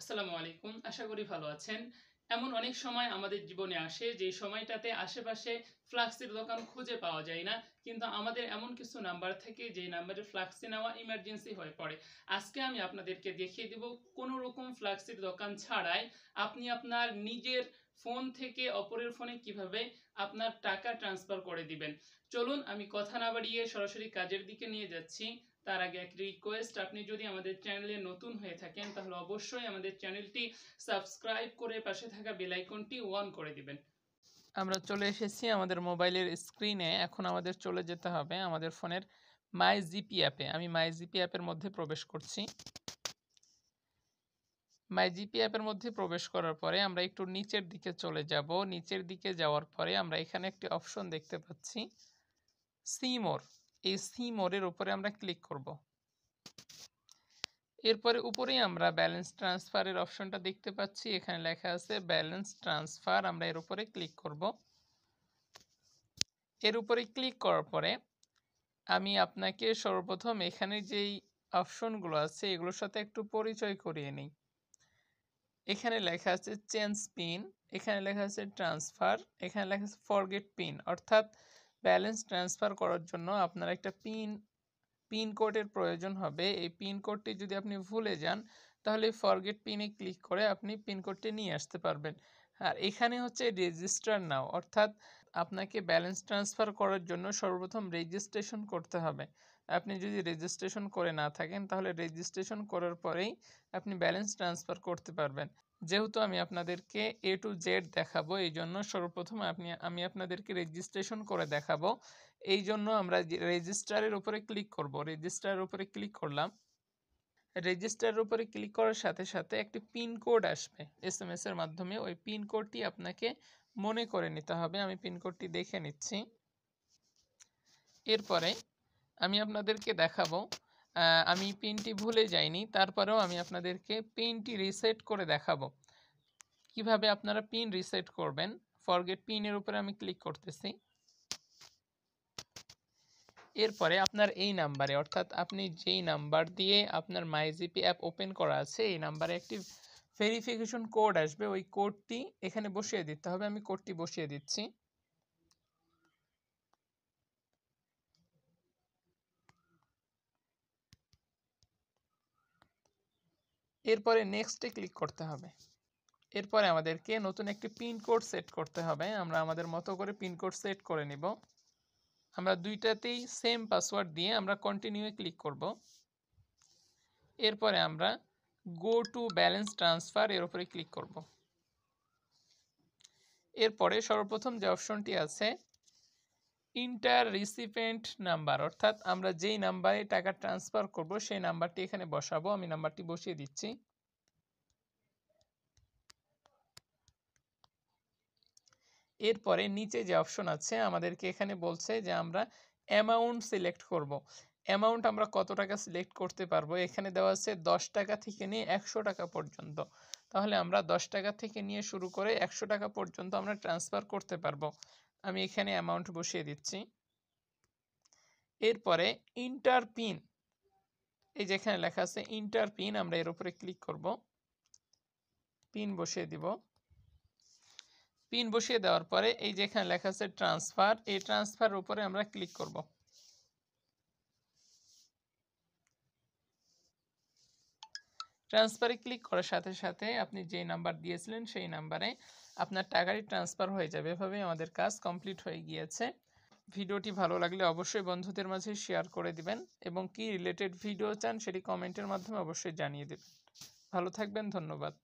আসসালামু আলাইকুম। আশা করি ভালো আছেন। এমন অনেক সময় আমাদের জীবনে আসে যে সময়টাতে আশেপাশে ফ্লাক্সের দোকান খুঁজে পাওয়া যায় না, কিন্তু আমাদের এমন কিছু নাম্বার থাকে যে নাম্বারে ফ্লাক্সি নেওয়া ইমার্জেন্সি হয়ে পড়ে। আজকে আমি আপনাদেরকে দেখিয়ে দিব কোনো রকম ফ্লাক্সির দোকান ছাড়াই আপনি আপনার নিজের ফোন থেকে অপরের ফোনে কিভাবে আপনার টাকা ট্রান্সফার করে দিবেন। চলুন আমি কথা না বাড়িয়ে সরাসরি কাজের দিকে নিয়ে যাচ্ছি। তার আগে এক রিকোয়েস্ট, আপনি যদি আমাদের চ্যানেলে নতুন হয়ে থাকেন তাহলে অবশ্যই আমাদের চ্যানেলটি সাবস্ক্রাইব করে পাশে থাকা বেল আইকনটি অন করে দিবেন। আমরা চলে এসেছি আমাদের মোবাইলের স্ক্রিনে। এখন আমাদের চলে যেতে হবে আমাদের ফোনের মাই জিপি অ্যাপে। আমি মাই জিপি অ্যাপের মধ্যে প্রবেশ করছি। মাই জিপি অ্যাপের মধ্যে প্রবেশ করার পরে আমরা একটু নিচের দিকে চলে যাব। নিচের দিকে যাওয়ার পরে আমরা এখানে একটি অপশন দেখতে পাচ্ছি, সি মোর। এই সি মোরের উপরে আমরা ক্লিক করব। এরপরে উপরেই আমরা ব্যালেন্স ট্রান্সফারের অপশনটা দেখতে পাচ্ছি। এখানে লেখা আছে ব্যালেন্স ট্রান্সফার। আমরা এর উপরে ক্লিক করব। এর উপরে ক্লিক করার পরে আমি আপনাকে সর্বপ্রথম এখানে যেই অপশনগুলো আছে এগুলোর সাথে একটু পরিচয় করিয়ে নিই। এখানে লেখা আছে চেঞ্জ পিন, এখানে লেখা আছে ট্রান্সফার, এখানে লেখা আছে ফরগেট পিন। অর্থাৎ ব্যালেন্স ট্রান্সফার করার জন্য আপনার একটা পিন কোডের প্রয়োজন হবে। এই পিন কোডটি যদি আপনি ভুলে যান তাহলে ফরগেট পিনে ক্লিক করে আপনি পিন কোডটি নিয়ে আসতে পারবেন। আর এখানে হচ্ছে রেজিস্টার নাও, অর্থাৎ আপনাকে ব্যালেন্স ট্রান্সফার করার জন্য সর্বপ্রথম রেজিস্ট্রেশন করতে হবে। আপনি যদি রেজিস্ট্রেশন করে না থাকেন তাহলে রেজিস্ট্রেশন করার পরেই আপনি ব্যালেন্স ট্রান্সফার করতে পারবেন। যেহেতু আমি আপনাদেরকে এ টু জেড দেখাবো, এই জন্য সর্বপ্রথম আমি আপনাদেরকে রেজিস্ট্রেশন করে দেখাবো। এই জন্য আমরা রেজিস্টারের উপরে ক্লিক করব। রেজিস্টারের উপরে ক্লিক করলাম। রেজিস্টারের উপরে ক্লিক করার সাথে সাথে একটি পিন কোড আসবে এসএমএস এর মাধ্যমে। ওই পিন কোডটি আপনাকে মনে করে নিতে হবে। আমি পিন কোডটি দেখে নিচ্ছি। এরপরে আমি আপনাদেরকে দেখাবো, আমি পিনটি ভুলে যাইনি, তারপরেও আমি আপনাদেরকে পিনটি রিসেট করে দেখাবো কিভাবে আপনারা পিন রিসেট করবেন। ফরগেট পিনের উপরে আমি ক্লিক করতেছি। এরপরে আপনার এই নাম্বারে, অর্থাৎ আপনি যেই নাম্বার দিয়ে আপনার মাইজিপি অ্যাপ ওপেন করা আছে এই নাম্বারে একটি ভেরিফিকেশন কোড আসবে। ওই কোডটি এখানে বসিয়ে দিতে হবে। আমি কোডটি বসিয়ে দিচ্ছি। এরপরে নেক্সটে ক্লিক করতে হবে। এরপরে আমাদেরকে নতুন একটি পিন কোড সেট করতে হবে। আমরা আমাদের মতো করে পিন কোড সেট করে নিব। আমরা দুইটাতেই সেম পাসওয়ার্ড দিয়ে আমরা কন্টিনিউয়ে ক্লিক করব। এরপরে আমরা গো টু ব্যালেন্স ট্রান্সফার এর উপরে ক্লিক করব। এরপরে সর্বপ্রথম যে অপশনটি আছে ইন্টার রিসিপিয়েন্ট নাম্বার, অর্থাৎ আমরা যেই নাম্বারে টাকা ট্রান্সফার করব সেই নাম্বারটি এখানে বসাবো। আমি নাম্বারটি বসিয়ে দিচ্ছি। এরপরে নিচে যে অপশন আছে আমাদেরকে এখানে বলছে যে আমরা অ্যামাউন্ট সিলেক্ট করব। অ্যামাউন্ট আমরা কত টাকা সিলেক্ট করতে পারবো। এখানে দেওয়া আছে 10 টাকা থেকে নিয়ে 100 টাকা পর্যন্ত। তাহলে আমরা 10 টাকা থেকে নিয়ে শুরু করে 100 টাকা পর্যন্ত আমরা ট্রান্সফার করতে পারবো। আমি এখানে অ্যামাউন্ট বসিয়ে দিচ্ছি। এরপরে ইন্টার পিন, এই যেখানে লেখা আছে ইন্টার পিন, আমরা এর উপরে ক্লিক করব। পিন বসিয়ে দিব। পিন বসিয়ে দেওয়ার পরে এই যেখানে লেখা আছে ট্রান্সফার, এই ট্রান্সফারের উপরে আমরা ক্লিক করব। ট্রান্সফারে ক্লিক করার সাথে সাথে আপনি যে নাম্বার দিয়েছিলেন সেই নাম্বারে আপনার টাকাটি ট্রান্সফার হয়ে যাবে। এভাবেই আমাদের কাজ কমপ্লিট হয়ে গিয়েছে। ভিডিওটি ভালো লাগলে অবশ্যই বন্ধুদের মাঝে শেয়ার করে দিবেন এবং কি রিলেটেড ভিডিও চান সেটি কমেন্টের মাধ্যমে অবশ্যই জানিয়ে দেবেন। ভালো থাকবেন, ধন্যবাদ।